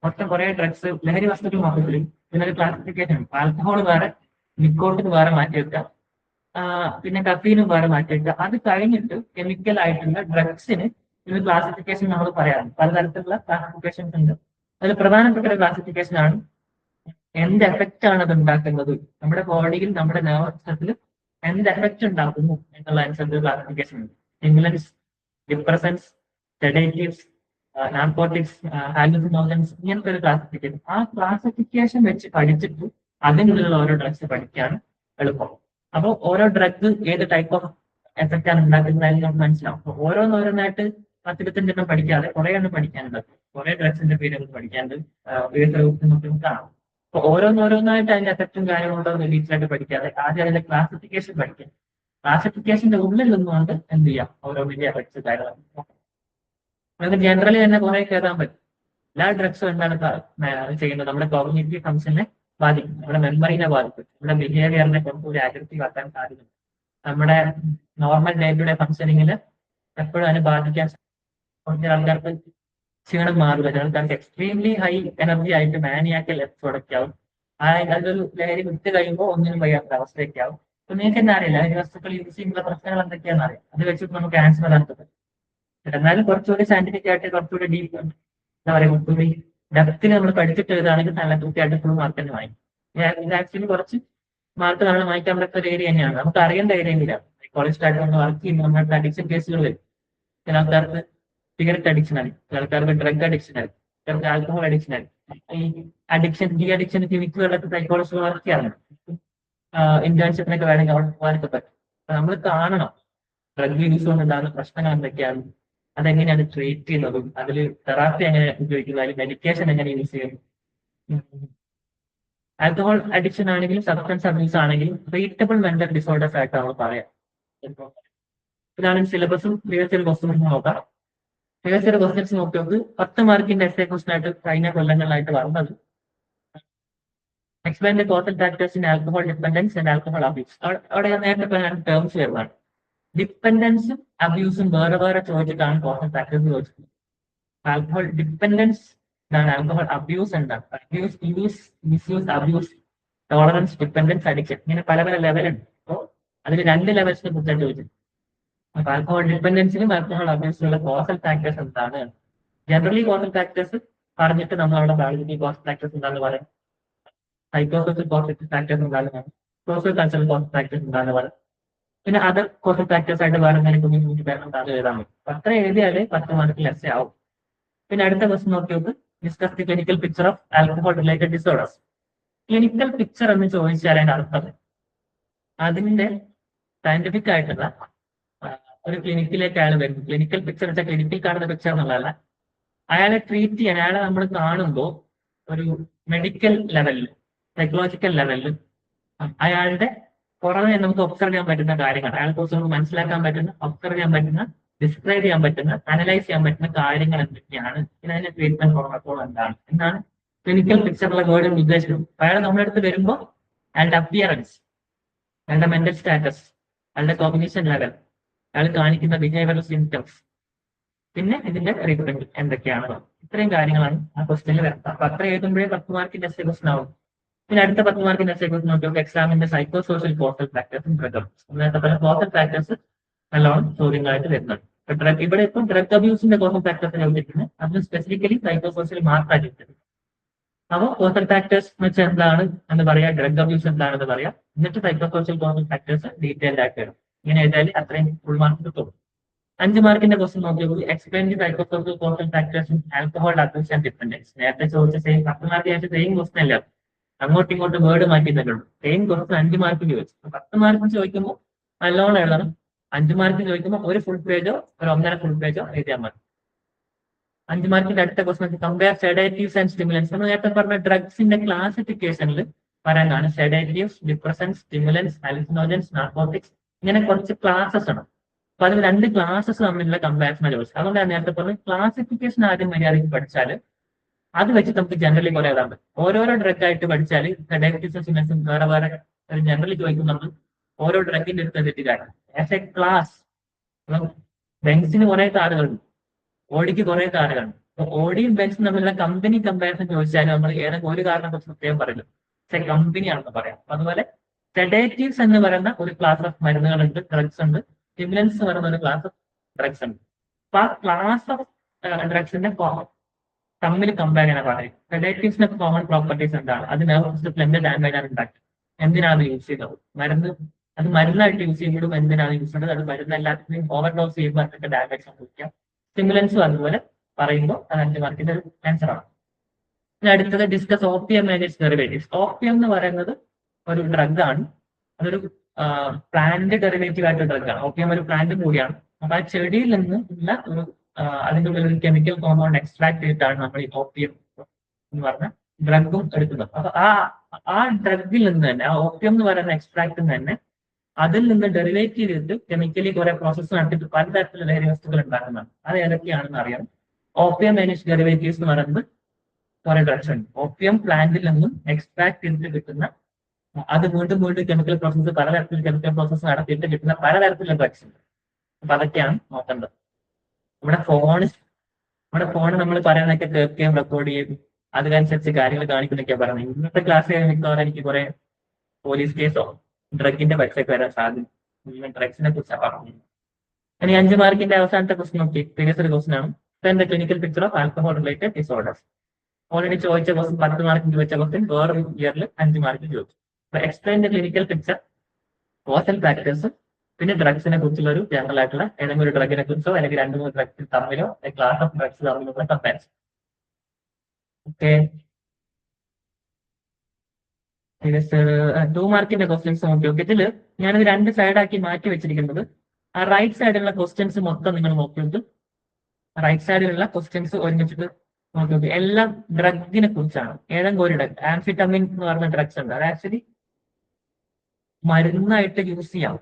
മൊത്തം കുറെ ഡ്രഗ്സ്, ലഹരി വസ്തുക്കൾ മൊത്തത്തിൽ ഇതിനൊരു ക്ലാസിഫിക്കേഷൻ ഉണ്ട്. ആൽക്കഹോൾ വേറെ, നിക്കോട്ടിൻ വേറെ മാറ്റി വെക്കുക, പിന്നെ കഫീനും വേറെ മാറ്റി വെക്കുക. അത് കഴിഞ്ഞിട്ട് കെമിക്കൽ ആയിട്ടുള്ള ഡ്രഗ്സിന് ഇത് ക്ലാസിഫിക്കേഷൻ നമ്മൾ പറയാം. പലതരത്തിലുള്ള ക്ലാസിഫിക്കേഷൻസ് ഉണ്ട്. അതിൽ പ്രധാനപ്പെട്ട ഒരു ക്ലാസിഫിക്കേഷൻ ആണ് എന്ത് എഫക്റ്റ് ആണ് അത് ഉണ്ടാക്കുന്നത്, നമ്മുടെ ബോഡിയിൽ, നമ്മുടെ നെർവസ് സിസ്റ്റത്തിൽ എന്ത് എഫക്റ്റ് ഉണ്ടാക്കുന്നു എന്നുള്ള അനുസരിച്ച് ക്ലാസിഫിക്കേഷൻ ഉണ്ട്. സ്റ്റിമുലൻസ്, ഡിപ്രസൻസ്, സെഡേറ്റീവ്സ്, നാർക്കോട്ടിക്സ്, ഹാലുസിനോജൻസ്, ഇങ്ങനത്തെ ഒരു ക്ലാസിഫിക്കേഷൻ. ആ ക്ലാസിഫിക്കേഷൻ വെച്ച് പഠിച്ചിട്ട് അതിനുള്ള ഓരോ ഡ്രഗ്സ് പഠിക്കാൻ എളുപ്പം. അപ്പോൾ ഓരോ ഡ്രഗ് ഏത് ടൈപ്പ് ഓഫ് എഫക്റ്റ് ആണ് ഉണ്ടാക്കുന്നതായി നമുക്ക് മനസ്സിലാവും. അപ്പോൾ ഓരോന്നോരോന്നായിട്ട് 10-25 പഠിക്കാതെ കുറെ എണ്ണം പഠിക്കാനുണ്ട്. കുറെ ഡ്രഗ്സിന്റെ പേരുകൾ പഠിക്കാനുണ്ട്, നമുക്ക് കാണാം. അപ്പൊ ഓരോന്നോരോന്നായിട്ട് അതിന്റെ എഫക്റ്റും കാര്യങ്ങളുണ്ടോ എന്ന് ഡീറ്റെയിൽ ആയിട്ട് പഠിക്കാതെ ആദ്യം അതിന്റെ ക്ലാസിഫിക്കേഷൻ പഠിക്കാം. ക്ലാസിഫിക്കേഷന്റെ ഉള്ളിൽ നിന്നുകൊണ്ട് എന്ത് ചെയ്യാം, ഓരോ വലിയ എഫക്ട്സ് കാര്യങ്ങൾ നമുക്ക് ജനറലി തന്നെ കുറെ കയറാൻ പറ്റും. എല്ലാ ഡ്രഗ്സും എന്താണ് ചെയ്യുന്നത്, നമ്മുടെ കോഗ്നിറ്റീവ് ഫംഗ്ഷനെ ബാധിക്കും, നമ്മുടെ മെമ്മറിനെ ബാധിക്കും, നമ്മുടെ ബിഹേവിയറിനെ കുറച്ചുകൂടി ആഗ്രസീവ് ആക്കാൻ സാധിക്കും. നമ്മുടെ നോർമൽ ഡേ ടു ഡേ ഫംഗ്ഷനിങ്ങിൽ എപ്പോഴും അതിനെ ബാധിക്കാൻ കുറച്ച് ആൾക്കാർക്ക് ക്ഷീണം മാറില്ല, ചില ആൾക്കാർക്ക് എക്സ്ട്രീംലി ഹൈ എനർജി ആയിട്ട് മാനിയാക്കൽ പ്രൊഡക്റ്റ് ആവും. അതൊരു ലഹരി വിട്ട് കഴിയുമ്പോൾ ഒന്നിനും വയ്യാത്ത അവസ്ഥയൊക്കെ ആവും. അപ്പൊ നിങ്ങൾക്ക് എന്താ അറിയില്ല, ലഹരി വസ്തുക്കൾ യൂസ് ചെയ്യുന്ന പ്രശ്നങ്ങൾ എന്തൊക്കെയാണെന്ന് അറിയാം. അത് വെച്ചിട്ട് നമുക്ക് ആൻസർ വരാൻ പറ്റും. എന്നാലും കുറച്ചുകൂടി സയന്റിഫിക് ആയിട്ട് കുറച്ചുകൂടി ഡീപ്പ്, എന്താ പറയുക, കുറച്ചുകൂടി ഡെപ്തിൽ നമ്മൾ പഠിച്ചിട്ട് എഴുതുകയാണെങ്കിൽ നല്ല കൃത്യമായിട്ട് ഫുൾ മാർക്ക് തന്നെ വാങ്ങിക്കും. ഇത് ആക്ച്വലി കുറച്ച് മാർക്ക് നമ്മൾ വാങ്ങിക്കാൻ പറ്റുന്ന ഒരു ഏരിയ തന്നെയാണ്. നമുക്ക് അറിയേണ്ട ഏരിയ ഇല്ല. സൈക്കോളജിസ്റ്റ് ആയിട്ട് നമ്മൾ വർക്ക് ചെയ്യുമ്പോൾ നമ്മുടെ അഡിക്ഷൻ കേസുകൾ വരും. ചില ആൾക്കാർക്ക് സിഗരറ്റ് അഡിക്ഷൻ ആയി, ചില ആൾക്കാർക്ക് ഡ്രഗ് അഡിക്ഷൻ ആയി, ചിലർക്ക് ആൽക്കഹോൾ അഡിക്ഷൻ ആയി. ഈ അഡിക്ഷൻ ക്ലിനിക്കുകളിലൊക്കെ സൈക്കോളജിസ്റ്റ് വർക്ക് ചെയ്യാറുണ്ട്. ഇന്റേൺഷിപ്പിനൊക്കെ വേണമെങ്കിൽ അവിടെ പോകാനൊക്കെ പറ്റും. അപ്പൊ നമ്മൾ കാണണം ഡ്രഗ് യൂസ് കൊണ്ടുണ്ടാകുന്ന പ്രശ്നങ്ങൾ എന്തൊക്കെയാണ്, അതെങ്ങനെയാണ് ട്രീറ്റ് ചെയ്യുന്നതും, അതിൽ തെറാപ്പി എങ്ങനെ ഉപയോഗിക്കുന്നത്, അതിൽ മെഡിക്കേഷൻ എങ്ങനെ യൂസ് ചെയ്യുന്നു. ആൽക്കഹോൾ അഡിക്ഷൻ ആണെങ്കിലും സബ്സ്റ്റൻസ് അബ്യൂസ് ആണെങ്കിലും ട്രീറ്റബിൾ മെന്റൽ ഡിസോർഡേഴ്സ് ആയിട്ട് നമ്മൾ പറയാം. ഇതാണ് സിലബസും പ്രീവിയസ് ഇയർ ക്വസ്റ്റ്യൻസ് നോക്കാം. പ്രീവിയസ് ഇയർ ക്വസ്റ്റ്യൻസ് നോക്കിയത് 10 മാർക്കിന്റെ എസ്സേ ക്വസ്റ്റൻ ആയിട്ട് കഴിഞ്ഞ കൊല്ലങ്ങളിലായിട്ട് വന്നത്. Explain the causal factors in alcohol dependence and alcohol abuse. അവിടെ ഞാൻ നേരത്തെ പറഞ്ഞ ടേംസ് വരുന്നതാണ്. ഡിപ്പെൻഡൻസും അബ്യൂസും വേറെ വേറെ ചോദിച്ചിട്ടാണ് കോസൽ ഫാക്ടേഴ്സ് ചോദിച്ചത്. ആൽക്കഹോൾ ഡിപ്പെൻഡൻസ് എന്താണ്, ആൽക്കഹോൾ അബ്യൂസ് എന്താണ്, abuse, use, misuse, abuse, tolerance, dependence, addiction, ഇങ്ങനെ പല പല ലെവലുണ്ട്. അപ്പോൾ അതിൽ 2 ലെവൽസിനെ കുറിച്ചാണ് ചോദിച്ചത്. അപ്പൊ ആൽക്കഹോൾ ഡിപ്പെൻഡൻസിനും ആൽക്കഹോൾ അബ്യൂസിനുള്ള കോസൽ ഫാക്ടേഴ്സ് എന്താണ്. ജനറലി കോസൽ ഫാക്ടേഴ്സ് പറഞ്ഞിട്ട് നമ്മൾ അവിടെ ബയോളജിക്കൽ കോസൽ ഫാക്ടേഴ്സ് എന്താണെന്ന് പറയാം, സൈക്കോസോഷ്യൽ കോസൽ ഫാക്ടേഴ്സ് എന്താണെന്ന് പറയാം, സോഷ്യൽ കൾച്ചറൽ കോസൽ ഫാക്ടേഴ്സ് എന്താണെന്ന് പറയാം, പിന്നെ അതർ കോസൽ ഫാക്ടേഴ്സ് ആയിട്ട് വേറെ എന്തെങ്കിലും പേരെന്താണ് എഴുതാൻ പറ്റും. അത്ര എഴുതിയാൽ 10 മാർക്കിൽ എസ്സേ ആവും. പിന്നെ അടുത്ത ക്വസ്റ്റ്യൻ നോക്കിയത് discuss the clinical picture of alcohol related disorders. Clinical picture എന്ന് ചോദിച്ചാൽ അതിന്റെ അർത്ഥം അതിന്റെ സയന്റിഫിക് ആയിട്ടുള്ള ഒരു ക്ലിനിക്കിലേക്ക് അയാൾ വരുന്നു. ക്ലിനിക്കൽ പിക്ചർ വെച്ചാൽ ക്ലിനിക്കിൽ കാണുന്ന പിക്ചർ എന്നുള്ളതല്ല, അയാളെ ട്രീറ്റ് ചെയ്യാൻ, അയാളെ നമ്മൾ കാണുമ്പോൾ ഒരു മെഡിക്കൽ ലെവലിൽ, സൈക്കോളജിക്കൽ ലെവലിൽ അയാളുടെ പുറമെ നമുക്ക് ഒബ്സർവ് ചെയ്യാൻ പറ്റുന്ന കാര്യങ്ങൾ, അയാളെ കുറിച്ച് നമുക്ക് മനസ്സിലാക്കാൻ പറ്റുന്ന, ഒബ്സർവ് ചെയ്യാൻ പറ്റുന്ന, ഡിസ്ക്രൈബ് ചെയ്യാൻ പറ്റുന്ന, അനലൈസ് ചെയ്യാൻ പറ്റുന്ന കാര്യങ്ങൾ എന്തൊക്കെയാണ്, പിന്നെ അതിന്റെ ട്രീറ്റ്മെന്റ് പ്രോട്ടോകോൾ എന്താണ് എന്നാണ് ക്ലിനിക്കൽ പിക്ചറിലെ വേർഡ് ഉദ്ദേശിക്കുന്നത്. അയാൾ നമ്മുടെ അടുത്ത് വരുമ്പോൾ അയാളുടെ അപ്പിയറൻസ്, അയാളുടെ മെന്റൽ സ്റ്റാറ്റസ്, അയാളുടെ കോഗ്നിഷൻ ലെവൽ, അയാൾ കാണിക്കുന്ന ബിഹേവിയറൽ സിംറ്റംസ്, പിന്നെ ഇതിന്റെ ട്രീറ്റ്മെന്റ് എന്തൊക്കെയാണ്, ഇത്രയും കാര്യങ്ങളാണ് ആ ക്വസ്റ്റ്യനിൽ വരുന്നത്. അപ്പൊ അത്ര എഴുതുമ്പോഴേ 10 മാർക്കിന്റെ ക്വസ്റ്റൻ ആവും. പിന്നെ അടുത്ത 10 മാർക്കിന്റെ സെഗ്മെന്റ് നോക്കിയാൽ എക്സാമിന്റെ സൈക്കോ സോഷ്യൽ കോസ്റ്റൽ ഫാക്ടേഴ്സും നേരത്തെ പറഞ്ഞ കോസ്റ്റൽ ഫാക്ടേഴ്സ് നല്ലോണം ചോദ്യങ്ങളായിട്ട് വരുന്നുണ്ട്. ഇവിടെ ഇപ്പം ഡ്രഗ് അബ്യൂസിന്റെ കോസ്റ്റൽ ഫാക്ടേഴ്സ് ചോദിക്കുന്നത് അതിന് സ്പെസിഫിക്കലി സൈക്കോ സോഷ്യൽ മാത്രമാണ് ചോദിച്ചത്. അപ്പോൾ കോസ്റ്റൽ ഫാക്ടേഴ്സ് എന്ന് വെച്ചാൽ എന്താണ് എന്ന് പറയാം, ഡ്രഗ് അബ്യൂസ് എന്താണെന്ന് പറയാം, എന്നിട്ട് psycho social coastal factors detailed ആയിട്ട് വരും. ഇങ്ങനെ എഴുതിയാൽ അത്രയും ഫുൾ മാർക്ക് കിട്ടും. 5 മാർക്കിന്റെ ക്വസ്റ്റൻ നോക്കിയാൽ explain the psycho social coastal factors alcohol abuse and dependence. നേരത്തെ ചോദിച്ച സെയിം 10 മാർക്ക് ചോദിച്ച സെയിം ക്വസ്റ്റൻ അല്ല, അങ്ങോട്ടും ഇങ്ങോട്ടും വേർഡ് മാറ്റി തരുള്ളൂ. സെയിം ക്വസ്റ്റൻ 5 മാർക്ക് ചോദിച്ചു. 10 മാർക്ക് ചോദിക്കുമ്പോൾ നല്ലോണം എഴുതണം. 5 മാർക്ക് ചോദിക്കുമ്പോൾ ഒരു ഫുൾ പേജോ ഒരു 1.5 ഫുൾ പേജോ എഴുതിയാൽ മതി. 5 മാർക്കിന്റെ അടുത്ത question compare sedatives and stimulants. നമ്മൾ നേരത്തെ പറഞ്ഞ ഡ്രഗ്സിന്റെ ക്ലാസിഫിക്കേഷനിൽ പറയാനാണ് സെഡേറ്റീവ്സ്, ഡിപ്രസൻസ്, സ്റ്റിമുലൻസ്, ഹാലുസിനോജൻസ്, നാർക്കോട്ടിക്സ്, ഇങ്ങനെ കുറച്ച് ക്ലാസസ് ആണ്. അപ്പൊ അതിൽ 2 ക്ലാസസ് തമ്മിലുള്ള കമ്പാരിസൺ ചോദിച്ചത്. അതുകൊണ്ടാണ് നേരത്തെ പറഞ്ഞത് ക്ലാസിഫിക്കേഷൻ ആദ്യം മര്യാദയ്ക്ക് പഠിച്ചാൽ അത് വെച്ച് നമുക്ക് ജനറലി കുറെ എഴുതാൻ പറ്റും. ഓരോരോ ഡ്രഗ് ആയിട്ട് പഠിച്ചാൽ സെഡേറ്റീവ്സും സ്റ്റിമുലൻസും വേറെ വേറെ ജനറലി ചോദിക്കും. നമ്മൾ ഓരോ ഡ്രഗിന്റെ അടുത്ത് തെറ്റുകാരാണ്. ആസ് എ ക്ലാസ് ബെൻസിന് കുറെ കാറുകളുണ്ട്, ഓടിക്ക് കുറെ കാറുകളുണ്ട്. അപ്പൊ ഓടിയും ബെൻസും തമ്മിലുള്ള കമ്പനി കമ്പാരിസൺ ചോദിച്ചാൽ നമ്മൾ ഏതെങ്കിലും ഒരു കാറിനെ കുറിച്ച് പ്രത്യേകം പറയില്ല, പക്ഷെ കമ്പനിയാണെന്ന് പറയാം. അതുപോലെ സെഡേറ്റീവ്സ് എന്ന് പറയുന്ന ഒരു ക്ലാസ് ഓഫ് മരുന്നുകളുണ്ട്, ഡ്രഗ്സ് ഉണ്ട്. സ്റ്റിമുലൻസ് എന്ന് പറയുന്ന ഒരു ക്ലാസ് ഓഫ് ഡ്രഗ്സ് ഉണ്ട്. അപ്പൊ ആ ക്ലാസ് ഓഫ് ഡ്രഗ്സിന്റെ തമ്മിൽ കമ്പയർ ചെയ്യാൻ പറയും. സെഡേറ്റീവ്സിന്റെ കോമൺ പ്രോപ്പർട്ടീസ് എന്താണ്, അത് നെർവസ് സിസ്റ്റത്തിൽ എന്ത് ഡാമേജ് ആണ് ഉണ്ടാക്കുക, എന്തിനാണ് യൂസ് ചെയ്തത്, അത് മരുന്നായിട്ട് യൂസ് ചെയ്യുമ്പോഴും എന്തിനാണ് യൂസ് ചെയ്യുന്നത്, അത് മരുന്ന് എല്ലാത്തിനും ഓവർഡോസ് ചെയ്യുമ്പോൾ അതൊക്കെ ഡാമേജ് സംഭവിക്കാം. സ്റ്റിമുലൻസും അതുപോലെ പറയുമ്പോൾ അത് 5 മാർക്കിന്റെ ഒരു ആൻസർ ആണ്. ഇനി അടുത്തത് discuss opium and its derivatives. Opium എന്ന് പറയുന്നത് ഒരു ഡ്രഗ് ആണ്, അതൊരു പ്ലാന്റ് ഡെറിവേറ്റീവ് ആയിട്ട് ഡ്രഗ് ആണ്. ഓപ്പിയം ഒരു പ്ലാന്റ് കൂടിയാണ്. അപ്പൊ ആ ചെടിയിൽ നിന്ന് ഉള്ള ഒരു അതിൻ്റെ ഉള്ളിൽ ഒരു കെമിക്കൽ കോമ്പൗണ്ട് എക്സ്ട്രാക്ട് ചെയ്തിട്ടാണ് നമ്മൾ ഈ ഓപ്പിയം എന്ന് പറഞ്ഞ ഡ്രഗും എടുക്കുന്നത്. അപ്പൊ ആ ഡ്രഗിൽ നിന്ന് തന്നെ, ആ ഓപ്പിയം എന്ന് പറയുന്ന എക്സ്ട്രാക്റ്റിൽ നിന്ന് തന്നെ അതിൽ നിന്ന് ഡെറിവേറ്റ് ചെയ്തിട്ട് കെമിക്കലി കുറെ പ്രോസസ്സ് നടത്തിയിട്ട് പലതരത്തിലുള്ള ലഹരി വസ്തുക്കൾ ഉണ്ടാക്കുന്നതാണ്. അത് ഏതൊക്കെയാണെന്ന് അറിയാം. ഓപ്പിയം ആൻഡ് ഡെറിവേറ്റീവ്സ് എന്ന് പറയുന്നത് കുറെ ഡ്രഗ്സ് ഉണ്ട്. ഓപ്പിയം പ്ലാന്റിൽ നിന്നും എക്സ്ട്രാക്ട് ചെയ്തിട്ട് കിട്ടുന്ന, അത് വീണ്ടും വീണ്ടും കെമിക്കൽ പ്രോസസ്സ്, പലതരത്തിൽ കെമിക്കൽ പ്രോസസ്സ് നടത്തിയിട്ട് കിട്ടുന്ന പലതരത്തിലുള്ള ഡ്രഗ്സ് ഉണ്ട്. അപ്പൊ അതൊക്കെയാണ് നോക്കേണ്ടത്. നമ്മുടെ ഫോൺ നമ്മൾ പറയുന്നതൊക്കെ കേൾക്കുകയും റെക്കോർഡ് ചെയ്യും, അതിനനുസരിച്ച് കാര്യങ്ങൾ കാണിക്കുന്നൊക്കെയാണ് പറയുന്നത്. ഇന്നത്തെ ക്ലാസ് മിക്കവാറും എനിക്ക് കുറെ പോലീസ് കേസോ ഡ്രഗിന്റെ പൈസയൊക്കെ വരാൻ സാധ്യത. ഡ്രഗ്സിനെ കുറിച്ചാണ് പറഞ്ഞത്. ഇനി 5 മാർക്കിന്റെ അവസാനത്തെ ക്വസ്റ്റൻ നോക്കി, പ്രീവിയസ് ഒരു ക്വസ്റ്റൻ ആണ്. The clinical picture of alcohol related disorders. Already ചോദിച്ച ക്വസ്റ്റൻ 10 മാർക്കിന് ചോദിച്ച ക്വസ്റ്റൻ വേറെ ഇയറിൽ 5 മാർക്കിന് ചോദിച്ചു. അപ്പൊ explain the clinical picture, causal factors, പിന്നെ ഡ്രഗ്സിനെ കുറിച്ചുള്ള ഒരു ജനറൽ ആയിട്ടുള്ള ഏതെങ്കിലും ഒരു ഡ്രഗിനെ കുറിച്ചോ അല്ലെങ്കിൽ 2-3 ഡ്രഗ്സ് തമ്മിലോ ക്ലാസ് ഓഫ് ഡ്രഗ്സ് തമ്മിലുള്ള കമ്പാരിസൺ. ഓക്കെ, 2 മാർക്കിന്റെ ക്വസ്റ്റ്യൻസ് നോക്കി. ഇതില് ഞാനത് 2 സൈഡാക്കി മാറ്റി വെച്ചിരിക്കുന്നത്. ആ റൈറ്റ് സൈഡിലുള്ള ക്വസ്റ്റ്യൻസ് മൊത്തം നിങ്ങൾ നോക്കിയിട്ട് റൈറ്റ് സൈഡിലുള്ള ക്വസ്റ്റ്യൻസ് ഒരുമിച്ചിട്ട് നോക്കി. എല്ലാം ഡ്രഗിനെ കുറിച്ചാണ്. ഏതെങ്കിലും ഒരു ഡ്രഗ്, ആംഫിറ്റമിൻ എന്ന് പറഞ്ഞ ഡ്രഗ്സ് ഉണ്ട്. അത് ആക്ച്വലി മരുന്നായിട്ട് യൂസ് ചെയ്യാം,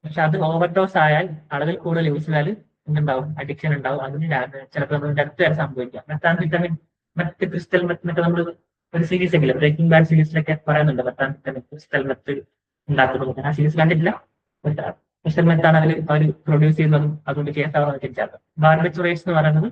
പക്ഷെ അത് ഓവർഡോസ് ആയാൽ, അളവിൽ കൂടുതൽ യൂസ് ചെയ്താൽ എന്തുണ്ടാവും, അഡിക്ഷൻ ഉണ്ടാവും. അതിന് ചിലപ്പോൾ നമ്മൾ ഡെത്ത് വരെ സംഭവിക്കാം. മെത്താംഫിറ്റമിൻ, മറ്റ് ക്രിസ്റ്റൽ മെത്ത് എന്നൊക്കെ നമ്മൾ ഒരു സീരീസ് എങ്കിലും ബ്രേക്കിംഗ് ബാഡ് സീരീസിലൊക്കെ പറയുന്നുണ്ട്. മെത്താംഫിറ്റമിൻ ക്രിസ്റ്റൽ മെത്ത് ഉണ്ടാക്കുന്നത്. ആ സീരീസ് കണ്ടിട്ടില്ല. ക്രിസ്റ്റൽ മെത്താണ് അവർ പ്രൊഡ്യൂസ് ചെയ്യുന്നതും അതുകൊണ്ട് കേസാവുന്ന തിരിച്ചറിയാം. ബാർബിറ്റുറേറ്റ്സ് എന്ന് പറയുന്നത്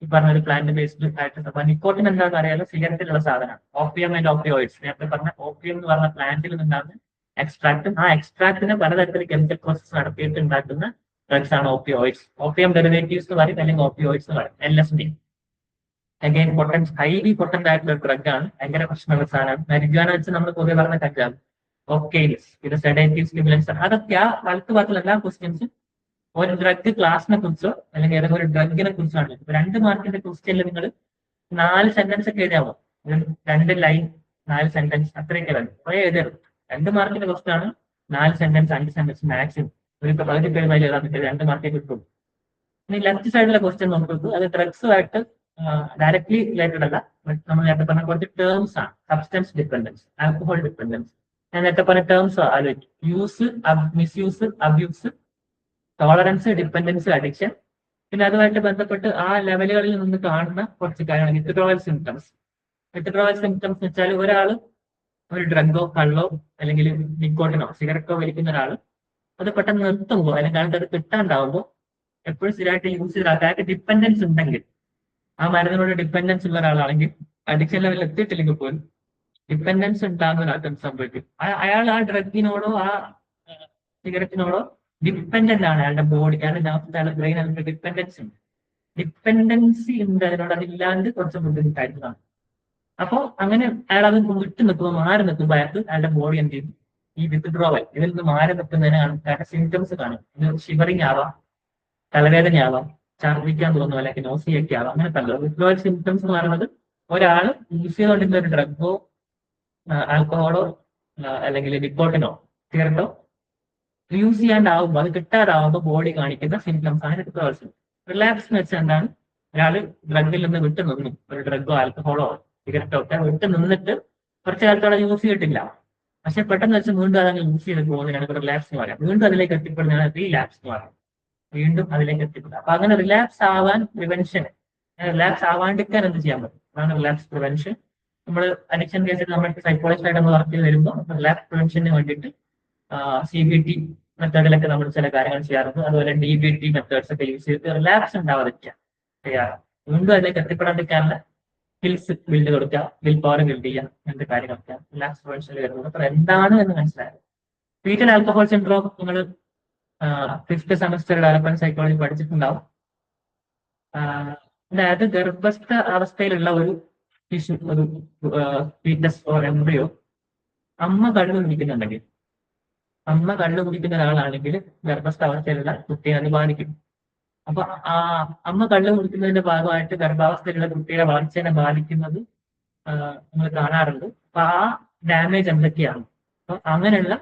ഈ പറഞ്ഞ ഒരു പ്ലാന്റ് ബേസ്ഡ് ആയിട്ട്. നിക്കോട്ടിൻ എന്താണെന്ന് അറിയാലോ, സിഗരറ്റിലുള്ള സാധനമാണ്. ഓപ്പിയം ആൻഡ് ഓപ്പിയോയിഡ്സ്, നേരത്തെ പറഞ്ഞ ഓപ്പിയം എന്ന് പറഞ്ഞ പ്ലാന്റിൽ നിന്നാണ് എക്സ്ട്രാക്ട്. ആ എക്സ്ട്രാക്ടിന് പലതരത്തിൽ കെമിക്കൽ പ്രോസസ് നടത്തിയിട്ട് ഉണ്ടാക്കുന്ന ഡ്രഗ്സ് ആണ് ഓപ്പിയോയിഡ്സ്. ഓപ്പിയം ഡെറിവേറ്റീവ്സ് എന്ന് പറയും, അല്ലെങ്കിൽ ഓപ്പിയോയിഡ്സ് എന്ന് പറയും. LSD അഗൈൻ പൊട്ടൻസ്, ഹൈലി പൊട്ടന്റ് ആയിട്ടുള്ള ഒരു ഡ്രഗ് ആണ്. ഭയങ്കര പ്രശ്നമുള്ള സാധനമാണ്. മരിജുവാന വെച്ച് നമ്മൾ പൊതുവെ പറഞ്ഞ കഞ്ചാവ്. ഓക്കെയിൽസ്, ഇത് സെഡേറ്റീവ്, സ്റ്റിമുലൻസ്. അതൊക്കെ ആ വലത്ത് ഭാഗത്തുള്ള എല്ലാ ക്വസ്റ്റ്യൻസും ഒരു ഡ്രഗ് ക്ലാസിനെ കുറിച്ചോ അല്ലെങ്കിൽ ഏതെങ്കിലും ഒരു ഡ്രഗിനെ കുറിച്ചാണ്. ഇപ്പൊ 2 മാർക്കിന്റെ ക്വസ്റ്റ്യനിൽ നിങ്ങൾ 4 സെന്റൻസ് ഒക്കെ എഴുതാമോ, 2 ലൈൻ 4 സെന്റൻസ് അത്രയൊക്കെ വരും. കുറെ എഴുതരുത്. 2 മാർക്കിന്റെ ക്വസ്റ്റ്യൻ ആണ്. 4 സെന്റൻസ് 5 സെന്റൻസ് മാക്സിമം. ഒരു പകുതി പേര് മേലെ എഴുതാൻ പറ്റില്ല, 2 മാർക്കേ കിട്ടുള്ളൂ. ഇനി ലെഫ്റ്റ് സൈഡിലെ ക്വസ്റ്റ്യൻ നോക്കുന്നത് അത് ഡ്രഗ്സുമായിട്ട് ഡയറക്ട്ലി റിലേറ്റഡ് അല്ല. നമ്മൾ നേരത്തെ പറഞ്ഞ കുറച്ച് ടേംസ് ആണ്. Substance dependence, alcohol dependence. ഞാൻ നേരത്തെ പറഞ്ഞ ടേംസ് ആലോചിക്കും. Use, misuse, abuse, tolerance, dependence, addiction. പിന്നെ അതുമായിട്ട് ബന്ധപ്പെട്ട് ആ ലെവലുകളിൽ നിന്ന് കാണുന്ന കുറച്ച് കാര്യങ്ങൾ. Withdrawal symptoms. വിത്ഡ്രോവൽ സിംറ്റംസ് എന്ന് വെച്ചാൽ ഒരാൾ ഒരു ഡ്രഗോ കള്ളോ അല്ലെങ്കിൽ നിക്കോട്ടിനോ സിഗരറ്റോ വലിക്കുന്ന ഒരാൾ അത് പെട്ടെന്ന് നിർത്തുമ്പോൾ അല്ലെങ്കിൽ അത് കിട്ടാണ്ടാവുമ്പോൾ എപ്പോഴും സ്ഥിരമായിട്ട് യൂസ് ചെയ്ത ആൾക്കാർക്ക് ഡിപ്പെൻഡൻസ് ഉണ്ടെങ്കിൽ, ആ മരുന്നിനോട് ഡിപ്പെൻഡൻസ് ഉള്ള ഒരാളാണെങ്കിൽ, അഡിക്ഷൻ ലെവലിൽ എത്തിയിട്ടില്ലെങ്കിൽ പോലും ഡിപ്പെൻഡൻസ് ഉണ്ടാകുന്ന ഒരാൾക്ക് സംഭവിക്കും. അയാൾ ആ ഡ്രഗിനോടോ ആ സിഗരറ്റിനോടോ ഡിപ്പെൻഡന്റ് ആണ്. അയാളുടെ ബോഡി, അയാളുടെ നർവ്സ്, അയാളുടെ ബ്രെയിൻ അതിന്റെ ഡിപ്പെൻഡൻസ് ഉണ്ട്. ഡിപ്പെൻഡൻസി ഉണ്ട് അതിനോട്, അതില്ലാണ്ട് കുറച്ച് ബുദ്ധിമുട്ടായിട്ടുള്ളതാണ്. അപ്പോൾ അങ്ങനെ അയാൾ അത് വിട്ടു നിൽക്കുമ്പോൾ, മാറി നിൽക്കുമ്പോൾ അയാളുടെ ബോഡി എന്ത് ചെയ്യും, ഈ വിത്ഡ്രോവൽ, ഇതിൽ നിന്ന് മാറി നിൽക്കുന്നതിന് ആൾക്കാരുടെ സിംറ്റംസ് കാണും. ഇത് ഷിവറിങ് ആവാം, തലവേദന ആവാം, ഛർദ്ദിക്കാൻ തോന്നുന്നു, അല്ലെങ്കിൽ നോസിയൊക്കെ ആവാം. അങ്ങനെ പല വിത്ഡ്രോവൽ സിംറ്റംസ് എന്ന് പറയുന്നത് ഒരാൾ യൂസ് ചെയ്തുകൊണ്ടിരുന്ന ഒരു ഡ്രഗോ ആൽക്കഹോളോ അല്ലെങ്കിൽ നിക്കോട്ടിനോ സിഗരറ്റോ യൂസ് ചെയ്യാണ്ടാവുമ്പോൾ, അത് കിട്ടാതാവുമ്പോൾ ബോഡി കാണിക്കുന്ന സിംറ്റംസ് ആണ് വിത്ഡ്രോവൽ. റിലാക്സ് എന്ന് വെച്ചാൽ എന്താണ്, ഒരാൾ ഡ്രഗിൽ നിന്ന് വിട്ടു നിന്നു, ഒരു ഡ്രഗോ ആൽക്കഹോളോ സിഗരറ്റോ ഒക്കെ വിട്ട് നിന്നിട്ട് കുറച്ച് കാലത്തോളം യൂസ് ചെയ്തിട്ടില്ല, പക്ഷെ പെട്ടെന്ന് വെച്ച് വീണ്ടും അതങ്ങ് യൂസ് ചെയ്ത് പോകുന്നതിനാണ് റിലാക്സ് എന്ന് പറയാം. വീണ്ടും അതിലേക്ക് എത്തിപ്പെടുന്നതാണ് റീലാക്സ് എന്ന് പറയാം. വീണ്ടും അതിലേക്ക് എത്തിപ്പെടുക. അപ്പൊ അങ്ങനെ റിലാക്സ് ആവാൻ പ്രിവെൻഷൻ, റിലാക്സ് ആവാണ്ടിരിക്കാൻ എന്ത് ചെയ്യാൻ പറ്റും, അതാണ് റിലാക്സ് പ്രിവെൻഷൻ. നമ്മൾ അഡിക്ഷൻ കേസിൽ നമ്മൾക്ക് സൈക്കോളജിസ്റ്റ് ആയിട്ട് നമ്മൾ വർക്ക് ചെയ്ത് വരുമ്പോൾ റിലാക്സ് പ്രിവെൻഷന് വേണ്ടിയിട്ട് CBT മെത്തേഡിലൊക്കെ നമ്മൾ ചില കാര്യങ്ങൾ ചെയ്യാറുണ്ട്. അതുപോലെ DBT മെത്തേഡ്സ് ഒക്കെ യൂസ് ചെയ്തിട്ട് റിലാക്സ് ഉണ്ടാവാതിരിക്കുക ചെയ്യാറ്. വീണ്ടും അതിലേക്ക് എത്തിപ്പെടാതിരിക്കാനുള്ള സ്കിൽസ് ബിൽഡ് കൊടുക്കുക, വിൽ പവർ ബിൽഡ് ചെയ്യുക, അങ്ങനത്തെ കാര്യങ്ങളൊക്കെ റിലാക്സ് പ്രിവെൻഷനിൽ വരുന്നത്. അപ്പൊ എന്താണ് എന്ന് മനസ്സിലായത്. ഫീറ്റൽ ആൽക്കഹോൾ സിൻഡ്രോം നിങ്ങൾ 5th സെമസ്റ്റർ ഡെവലപ്മെന്റ് സൈക്കോളജി പഠിച്ചിട്ടുണ്ടാവും. അതായത് ഗർഭസ്ഥ അവസ്ഥയിലുള്ള ഒരു ശിശു, ഒരു ഫീറ്റസ് ഓർ എംബ്രിയോ അമ്മ കള്ളു കുടിക്കുന്നുണ്ടെങ്കിൽ, അമ്മ കള്ളു കുടിക്കുന്ന ഒരാളാണെങ്കിൽ ഗർഭസ്ഥ അവസ്ഥയിലുള്ള കുട്ടിയെ അത് ബാധിക്കും. അപ്പൊ ആ അമ്മ കള്ളു കുടിക്കുന്നതിന്റെ ഭാഗമായിട്ട് ഗർഭാവസ്ഥയിലുള്ള കുട്ടിയുടെ വളർച്ചയെ ബാധിക്കുന്നത് നമ്മൾ കാണാറുണ്ട്. അപ്പൊ ആ ഡാമേജ് എന്തൊക്കെയാണ്, അപ്പൊ അങ്ങനെയുള്ള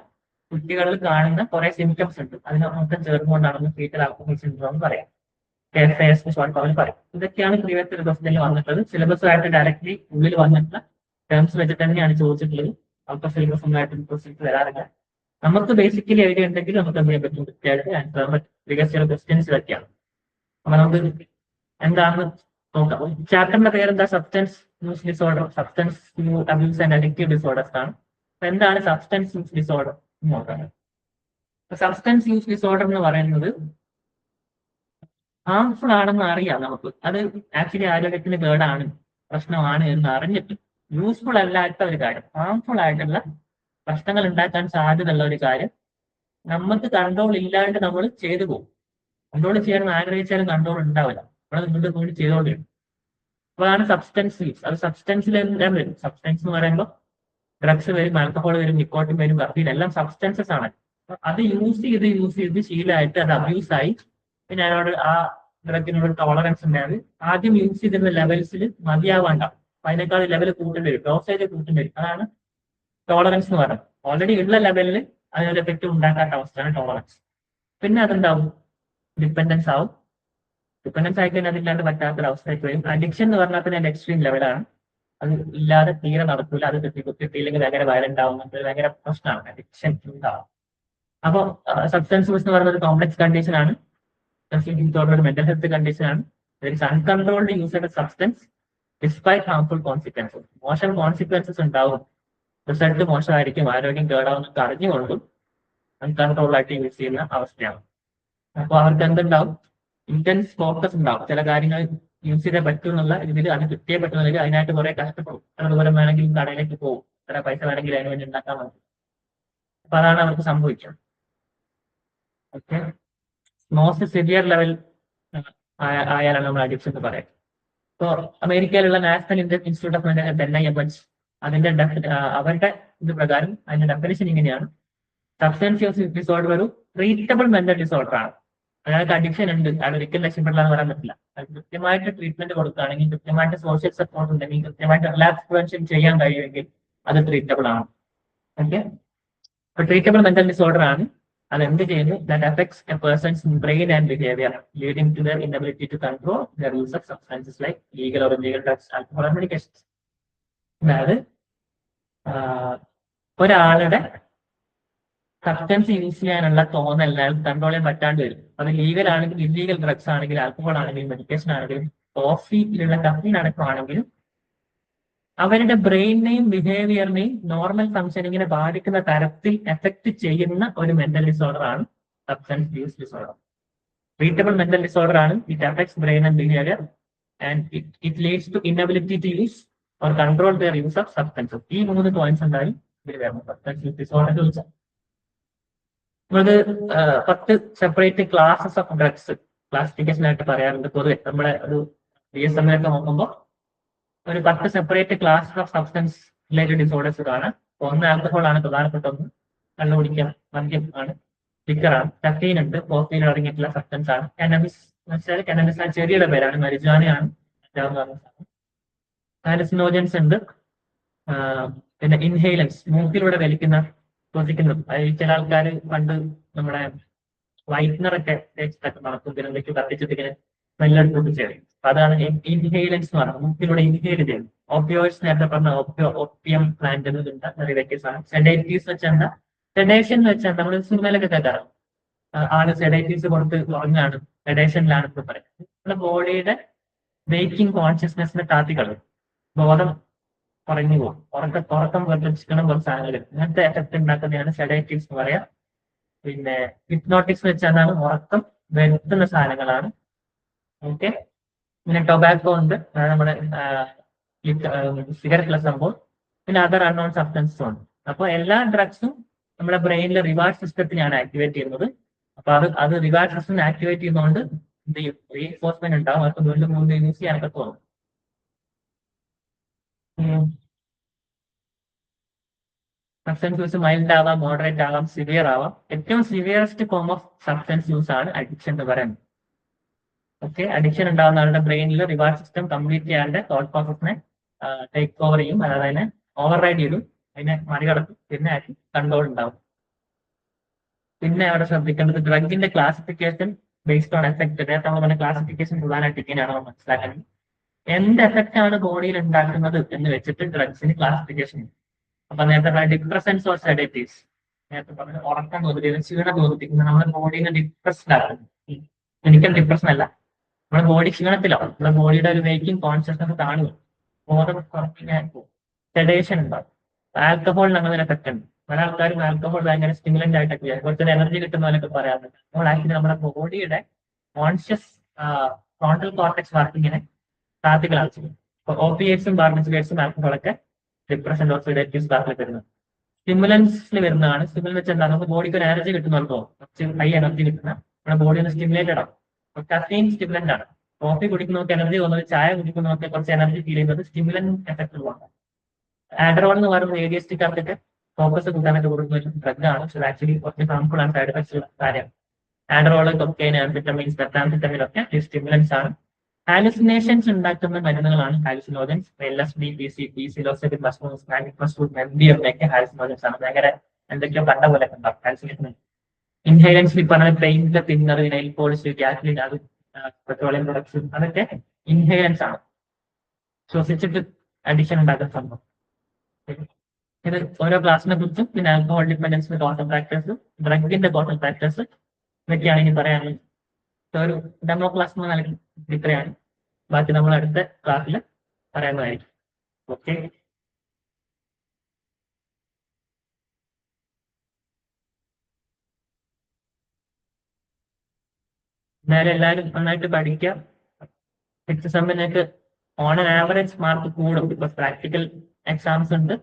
കുട്ടികളിൽ കാണുന്ന കുറെ സിംറ്റംസ് ഉണ്ട്. അതിനൊക്കെ ചേർന്നുകൊണ്ടാണ് ഫീറ്റൽ ആൽക്കഹോൾ സിൻഡ്രോം എന്ന് പറയാം. KFAS ഷോർട്ട് ഫോമിൽ പറയും. ഇതൊക്കെയാണ് പ്രീവിയസ് ക്വസ്റ്റ്യനിൽ വന്നിട്ടുള്ളത്. സിലബസുമായിട്ട് ഡയറക്ട്ലി ഉള്ളിൽ വന്നിട്ടുള്ള ടേംസ് വെച്ചിട്ട് തന്നെയാണ് ചോദിച്ചിട്ടുള്ളത്. ഔട്ട് ഓഫ് സിലബസ് ഒന്നായിട്ട് ക്വസ്റ്റ്യൻസ് വരാറില്ല. നമുക്ക് ബേസിക്കലി ഐഡിയ ഉണ്ടെങ്കിൽ നമുക്ക് എന്ത് ചെയ്യാൻ പറ്റും, കൃത്യമായിട്ട് ആൻസർ ചെയ്യാൻ പറ്റും. പ്രീവിയസ് ക്വസ്റ്റ്യൻസ് ഇതൊക്കെയാണ്. അപ്പൊ നമുക്ക് എന്താണെന്ന് നോക്കാം. ചാപ്റ്ററിന്റെ പേരെന്താ, substance use disorder, substance abuse and addictive disorders ആണ്. അപ്പൊ എന്താണ് സബ്സ്റ്റൻസ് യൂസ് ഡിസോർഡർ നോക്കാം. സബ്സ്റ്റൻസ് യൂസ് ഡിസോർഡർ എന്ന് പറയുന്നത് ഹാംഫുൾ ആണെന്ന് അറിയാം നമുക്ക്. അത് ആക്ച്വലി ആരോഗ്യത്തിന് കേടാണ്, പ്രശ്നമാണ് എന്ന് അറിഞ്ഞിട്ട് യൂസ്ഫുൾ അല്ലാത്ത ഒരു കാര്യം, ഹാംഫുൾ ആയിട്ടുള്ള പ്രശ്നങ്ങൾ ഉണ്ടാക്കാൻ സാധ്യതയുള്ള ഒരു കാര്യം നമുക്ക് കൺട്രോൾ ഇല്ലാണ്ട് നമ്മൾ ചെയ്തു പോകും. കൺട്രോൾ ചെയ്യാൻ ആഗ്രഹിച്ചാലും കൺട്രോൾ ഉണ്ടാവില്ല, നമ്മൾ വീണ്ടും വീണ്ടും ചെയ്തുകൊണ്ടിരിക്കും. അപ്പൊ അതാണ് സബ്സ്റ്റൻസ് യൂസ്. അത് സബ്സ്റ്റൻസിൽ എല്ലാം വരും. സബ്സ്റ്റൻസ് എന്ന് പറയുമ്പോൾ ഡ്രഗ്സ് വരും, ആൽക്കഹോൾ വരും, നിക്കോട്ടിൻ വരും, കഫീൻ, എല്ലാം സബ്സ്റ്റൻസസ് ആണ്. അത് യൂസ് ചെയ്ത് ശീലമായിട്ട് അത് അബ്യൂസ് ആയി, പിന്നെ അതിനോട് ആ ഡ്രഗിനോട് ടോളറൻസ് ഉണ്ടായത് ആദ്യം യൂസ് ചെയ്തിരുന്ന ലെവൽസിൽ മതിയാവാണ്ടാവും. അപ്പൊ അതിനേക്കാൾ ലെവൽ കൂട്ടേണ്ടി വരും, ഡോസേജ് കൂട്ടേണ്ടി വരും. അതാണ് ടോളറൻസ് എന്ന് പറയുന്നത്. ഓൾറെഡി ഉള്ള ലെവലിൽ അതിനൊരു എഫക്റ്റ് ഉണ്ടാക്കാത്ത അവസ്ഥയാണ് ടോളറൻസ്. പിന്നെ അതെന്താവും, ഡിപ്പെൻഡൻസ് ആവും. ഡിപ്പെൻഡൻസ് ആയിക്കഴിഞ്ഞാൽ അതില്ലാണ്ട് പറ്റാത്തൊരവസ്ഥയ്ക്ക് വരും. അഡിക്ഷൻ എന്ന് പറഞ്ഞാൽ പിന്നെ അതിന്റെ എക്സ്ട്രീം ലെവലാണ്. അത് ഇല്ലാതെ തീരെ നടക്കില്ല. അത് കിട്ടിയില്ലെങ്കിൽ ഭയങ്കര വയലന്റ് ആവുന്നുണ്ട്, ഭയങ്കര പ്രശ്നമാണ്, അഡിക്ഷൻ ഉണ്ടാവും. അപ്പോൾ സബ്സ്റ്റൻസ് യൂസ് എന്ന് പറയുന്നത് ഒരു കോംപ്ലക്സ് കണ്ടീഷൻ ആണ്. ഒരു മെന്റൽ ഹെൽത്ത് കണ്ടീഷൻ ആണ്. Uncontrolled use of substance despite harmful consequences. മോശം കോൺസിക്വൻസസ് ഉണ്ടാവും, റിസൾട്ട് മോശമായിരിക്കും, ആരോഗ്യം കേടാവുന്നൊക്കെ അറിഞ്ഞുകൊണ്ടും അൺകൺട്രോൾഡ് ആയിട്ട് യൂസ് ചെയ്യുന്ന അവസ്ഥയാണ്. അപ്പൊ അവർക്ക് എന്തുണ്ടാവും, ഇന്റൻസ് ഫോക്കസ് ഉണ്ടാവും. ചില കാര്യങ്ങൾ യൂസ് ചെയ്തേ പറ്റൂ എന്നുള്ള ഇതിൽ അത് കിട്ടിയേ പറ്റുന്നില്ല, അതിനായിട്ട് കുറെ കഷ്ടപ്പെടും. അതുപോലെ വേണമെങ്കിലും കടയിലേക്ക് പോകും, എത്ര പൈസ വേണമെങ്കിൽ അതിന് വേണ്ടി ഉണ്ടാക്കാൻ പറ്റും. അപ്പൊ അതാണ് അവർക്ക് സംഭവിക്കുക. ഓക്കെ, മോസ്റ്റ് സിവിയർ ലെവൽ ആയാലാണ് നമ്മൾ അഡിക്ഷൻ എന്ന് പറയാം. ഇപ്പോൾ അമേരിക്കയിലുള്ള national institute of mental health NIMH അതിന്റെ അവരുടെ ഇത് പ്രകാരം അതിന്റെ ഡെഫിനിഷൻ ഇങ്ങനെയാണ്: സബ്സ്റ്റൻസ് യൂസ് ഡിസോർഡർ ഒരു ട്രീറ്റബിൾ മെന്റൽ ഡിസോർഡർ ആണ്. അയാൾക്ക് അഡിക്ഷൻ ഉണ്ട്, അയാൾ ഒരിക്കലും രക്ഷപ്പെടില്ല എന്ന് പറയാൻ പറ്റില്ല. കൃത്യമായിട്ട് ട്രീറ്റ്മെന്റ് കൊടുക്കുകയാണെങ്കിൽ, കൃത്യമായിട്ട് സോഷ്യൽ സപ്പോർട്ട് ഉണ്ടെങ്കിൽ, കൃത്യമായിട്ട് റിലാക്സ് പ്രിവെൻഷൻ ചെയ്യാൻ കഴിയുമെങ്കിൽ അത് ട്രീറ്റബിൾ ആണ്. ഓക്കെ, അപ്പൊ ട്രീറ്റബിൾ മെന്റൽ ഡിസോർഡർ ആണ്. അത് എന്ത് ചെയ്യുന്നു, that affects a person's brain and behavior, leading to their inability to control their use of substances like legal or illegal drugs, alcohol or medications. അതായത് ഒരാളുടെ സബ്സ്റ്റൻസ് യൂസ് ചെയ്യാനുള്ള തോന്നൽ കൺട്രോൾ ചെയ്യാൻ പറ്റാണ്ട് വരും. അത് ലീഗൽ ആണെങ്കിലും ഇല്ലീഗൽ ഡ്രഗ്സ് ആണെങ്കിലും ആൽക്കഹോൾ ആണെങ്കിലും മെഡിക്കേഷൻ ആണെങ്കിലും കോഫിയിലുള്ള കഫീൻ അടക്കമാണെങ്കിലും അവരുടെ ബ്രെയിനെയും ബിഹേവിയറിനെയും നോർമൽ ഫംഗ്ഷനിങ്ങിനെ ബാധിക്കുന്ന തരത്തിൽ എഫക്ട് ചെയ്യുന്ന ഒരു മെന്റൽ ഡിസോർഡർ ആണ് substance use disorder. Treatable mental disorder ആണ്. It affects brain and behaviour and it leads to inability to use or control their use of substances. ഈ 3 പോയിന്റ്സ് ഉണ്ടായി ഇതിൽ വരണം സബ്സ്റ്റൻസ് യൂസ് ഡിസോർഡർ ചോദിച്ചാൽ. നമുക്ക് 10 separate classes of drugs classification ആയിട്ട് പറയാറുണ്ട്. പൊതുവെ നമ്മളെ ഒരു DSM ഒക്കെ നോക്കുമ്പോൾ ഒരു 10 separate classes of substance related disorders കാണാം. ഒന്ന് ആൽക്കഹോൾ ആണ് പ്രധാനപ്പെട്ട ഒന്ന്, കണ്ടുപിടിക്കാം. മദ്യം ആണ്, ലിക്കറാണ്, കഫീൻ ഉണ്ട്, കോഫീൻ അടങ്ങിയിട്ടുള്ള സബ്സ്റ്റൻസ് ആണ്. കനബിസ് എന്ന് വെച്ചാൽ കനബിസ് ആ ചെടിയുടെ പേരാണ്, മരിജാനയാണ്. ഹാലസിനോജൻസ് ഉണ്ട്, പിന്നെ ഇൻഹേലൻസ് മൂക്കിലൂടെ വലിക്കുന്ന ശ്വസിക്കുന്നത്. അതായത് ചില ആൾക്കാർ പണ്ട് നമ്മുടെ വൈറ്റ്നറൊക്കെ തേച്ചിട്ടൊക്കെ നടക്കും, ഇതിലേക്ക് കത്തിച്ചിട്ടിങ്ങനെ സ്മെല്ലെടുത്ത് ചെയ്യും. അതാണ് ഇൻഹേലൻസ് എന്ന് പറയുന്നത്, മൂക്കിലൂടെ ഇൻഹേൽ ചെയ്യും. ഓപ്പിയോയിഡ്സ് നേരത്തെ പറഞ്ഞ ഓപ്പിയം പ്ലാന്റ് ആണ്. സെഡേറ്റീവ്സ് വെച്ചാൽ സെഡേഷൻ എന്ന് വെച്ചാൽ നമ്മൾ സിനിമയിലൊക്കെ കേൾക്കാറ് ആള് സെഡേറ്റീവ്സ് കൊടുത്ത് ഉറങ്ങാണ്, സെഡേഷനിലാണ് ഇപ്പൊ പറയുന്നത്. നമ്മുടെ ബോഡിയുടെ വേക്കിംഗ് കോൺഷ്യസ്നെസ്സിനെ താത്തിക്കളയും, ബോധം കുറഞ്ഞു പോകും, ഉറക്കം വർദ്ധിച്ചിക്കണം കുറച്ച് സാധനങ്ങൾ. ഇങ്ങനത്തെ എഫക്ട് ഉണ്ടാക്കുന്നതാണ് സെഡേറ്റീവ്സ് എന്ന് പറയാം. പിന്നെ ഹിപ്നോട്ടിക്സ് വെച്ചാൽ ഉറക്കം വരുത്തുന്ന സാധനങ്ങളാണ്. ഓക്കെ, പിന്നെ ടൊബാക്കോ ഉണ്ട്, നമ്മുടെ സിഗരറ്റുള്ള സംഭവം, പിന്നെ അതർ അൺനോൺ സബ്സ്റ്റൻസും ഉണ്ട്. അപ്പോൾ എല്ലാ ഡ്രഗ്സും നമ്മുടെ ബ്രെയിനിലെ റിവാർഡ് സിസ്റ്റത്തിനാണ് ആക്ടിവേറ്റ് ചെയ്യുന്നത്. അപ്പൊ അത് റിവാർഡ് സിസ്റ്റം ആക്ടിവേറ്റ് ചെയ്യുന്നതുകൊണ്ട് എന്ത് ചെയ്യും, റീഎൻഫോഴ്സ്മെന്റ് ഉണ്ടാവും, അവർക്ക് വീണ്ടും വീണ്ടും യൂസ് ചെയ്യാനൊക്കെ തോന്നും. സബ്സ്റ്റൻസ് യൂസ് മൈൽഡ് ആവാം, മോഡറേറ്റ് ആവാം, സിവിയർ ആവാം. ഏറ്റവും സിവിയറസ്റ്റ് ഫോം ഓഫ് സബ്സ്റ്റൻസ് യൂസ് ആണ് അഡിക്ഷൻ എന്ന് പറയുന്നത്. ഓക്കെ, അഡിക്ഷൻ ഉണ്ടാകുന്ന ആളുടെ ബ്രെയിനിൽ റിവാർഡ് സിസ്റ്റം കംപ്ലീറ്റ് ചെയ്യാണ്ട് തോട്ട് പ്രോസസ്സിനെ ടേക്ക് ഓവർ ചെയ്യും, അതായത് അതിനെ ഓവർ റൈഡ് ചെയ്യും, അതിനെ മറികടക്കും, പിന്നെ ആക്കി കൺട്രോൾ ഉണ്ടാവും. പിന്നെ അവിടെ ശ്രദ്ധിക്കേണ്ടത് ഡ്രഗിന്റെ ക്ലാസിഫിക്കേഷൻ ബേസ്ഡ് ഓൺ എഫക്ട്. നേരത്തെ നമ്മൾ പറഞ്ഞ ക്ലാസിഫിക്കേഷൻ പ്രധാനമായിട്ട് ഇങ്ങനെയാണ് നമ്മൾ മനസ്സിലാക്കുന്നത്. എന്ത് എഫക്റ്റ് ആണ് ബോഡിയിൽ ഉണ്ടാക്കുന്നത് എന്ന് വെച്ചിട്ട് ഡ്രഗ്സിന് ക്ലാസിഫിക്കേഷൻ. അപ്പൊ നേരത്തെ പറഞ്ഞ ഡിപ്രസൻസ് ഓർ സെഡേറ്റീവ്സ്, നേരത്തെ പറഞ്ഞ ഉറക്കം തോന്നിപ്പിക്കുന്ന, ക്ഷീണം തോന്നിപ്പിക്കുന്ന, നമ്മുടെ ബോഡിനെ ഡിപ്രസ്ഡ് ആക്കുന്നു. എനിക്കും ഡിപ്രഷൻ അല്ല, നമ്മുടെ ബോഡി ക്ഷീണത്തിലാവും, നമ്മുടെ ബോഡിയുടെ ഒരു വേക്കിംഗ് കോൺഷ്യസ്നസ് കാണുക, ബോധം കുറഞ്ഞാൽ സെഡേഷൻ ഉണ്ടാവും. ആൽക്കഹോളിന് അങ്ങനെ എഫക്ട് ഉണ്ട്. പല ആൾക്കാരും ആൽക്കഹോൾ ഭയങ്കര സ്റ്റിമുലന്റ് ആയിട്ടൊക്കെ കുറച്ചൊരു എനർജി കിട്ടുന്ന പോലെയൊക്കെ പറയാറുണ്ട്. അപ്പോൾ ആക്ച്വലി നമ്മുടെ ബോഡിയുടെ കോൺഷ്യസ് ഫ്രോണ്ടൽ കോർട്ടക്സ് വർക്കിങ്ങിനെ താത്തികളാണ് ചെയ്യും. ഇപ്പൊ ഓപ്പിയേറ്റ്സും ബാർബിറ്റുലേറ്റ്സും ആൽക്കഹോളൊക്കെ ഡിപ്രഷൻ ഓർ സെഡേറ്റീവ്സ് ബാക്കിൽ വരുന്നത്. സ്റ്റിമുലൻസിൽ വരുന്നതാണ്. സ്റ്റിമുലൻ വെച്ചാൽ എന്താ, നമുക്ക് ബോഡിക്ക് ഒരു എനർജി കിട്ടുന്നവർക്ക് കുറച്ച് ഹൈ എനർജി കിട്ടുന്ന നമ്മുടെ ബോഡി ഒന്ന് സ്റ്റിമുലേറ്റഡ് ആവും. കഫീൻ സ്റ്റിമുലന്റ് ആണ്. കോഫി കുടിക്കുന്നവർക്ക് എനർജി തോന്നുന്നത്, ചായ കുടിക്കുന്നവർക്ക് കുറച്ച് എനർജി ഫീൽ ചെയ്യുന്നത് സ്റ്റിമുലൻ എഫക്ട് ഉള്ളതാണ്. ആഡ്രോൾ എന്ന് പറയുന്നത് ഏരിയസ്റ്റിക് ആർക്കൊക്കെ ഫോക്കസ് കൂട്ടാനൊക്കെ കൊടുക്കുന്ന ഒരു ഡ്രഗ് ആണ്. പക്ഷെ ആക്ച്വലി കുറച്ച് ഹാർംഫുൾ ആണ്, സൈഡ് എഫക്ട്സ് ഉള്ള കാര്യമാണ്. ആഡ്രോള്, കൊക്കൈൻ, ആംഫെറ്റമിൻസ്, മെത്താംഫെറ്റമിൻ ഒക്കെ സ്റ്റിമുലൻസ് ആണ്. ഹാലുസിനേഷൻസ് ഉണ്ടാക്കുന്ന മരുന്നുകളാണ് ഹാലുസിനോജൻസ്. LSD, PCP, psilocybin, mushrooms, magic mushroom, MDMA ഒക്കെ ഹാലുസിനോജൻസ് ആണ്. ഭയങ്കര എന്തൊക്കെയോ കണ്ട പോലെ ഉണ്ടാവും ഹാലുസിനേഷൻ. ഇൻഹേലൻസിൽ പറഞ്ഞ പെയിന്റ്, തിന്നർ, നെയിൽ പോളിഷ്, ഗ്യാസ്ലിൻ, അത് പെട്രോളിയം പ്രൊഡക്ട്സ്, അതൊക്കെ ഇൻഹേലൻസ് ആണ്, ശ്വസിച്ചിട്ട് അഡിക്ഷൻ ഉണ്ടാക്കുന്ന സംഭവം. ഇത് ഓരോ ക്ലാസ്സിനെ കുറിച്ചും പിന്നെ ആൽക്കഹോൾ ഡിപ്പെൻഡൻസിന്റെ കോസൽ ഫാക്ടേഴ്സ്, ഡ്രഗിന്റെ കോസൽ ഫാക്ടേഴ്സ് ഇതൊക്കെയാണ് ഇനി പറയാനുള്ളത്. ഒരു ഡെമോ ക്ലാസ് എന്ന നിലയ്ക്ക് ഇത്രയാണ്. ബാക്കി നമ്മൾ അടുത്ത ക്ലാസ്സിൽ പറയുന്നതായിരിക്കും. ഓക്കെ, എന്നാലും എല്ലാവരും നന്നായിട്ട് പഠിക്കുക. എക്സാമിനൊക്കെ ഓൺ ആവറേജ് മാർക്ക് കൂടും. ഇപ്പൊ പ്രാക്ടിക്കൽ എക്സാംസ് ഉണ്ട്,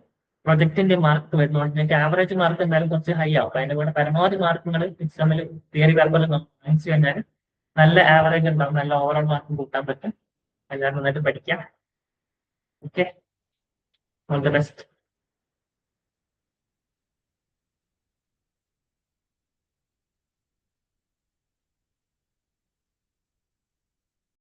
പ്രൊജക്ടിന്റെ മാർക്ക് വരുന്നതുകൊണ്ട് നിങ്ങൾക്ക് ആവറേജ് മാർക്ക് എന്തായാലും കുറച്ച് ഹൈ ആവും. അതിന്റെ കൂടെ പരമാവധി മാർക്ക് നിങ്ങൾ എക്സാമിൽ തിയറി പേപ്പറിൽ വാങ്ങിച്ചു കഴിഞ്ഞാൽ നല്ല ആവറേജ് ഉണ്ടാവും, നല്ല ഓവറോൾ മാർക്ക് കൂട്ടാൻ പറ്റും. എല്ലാവരും നന്നായിട്ട് പഠിക്കാം. Okay, all the best.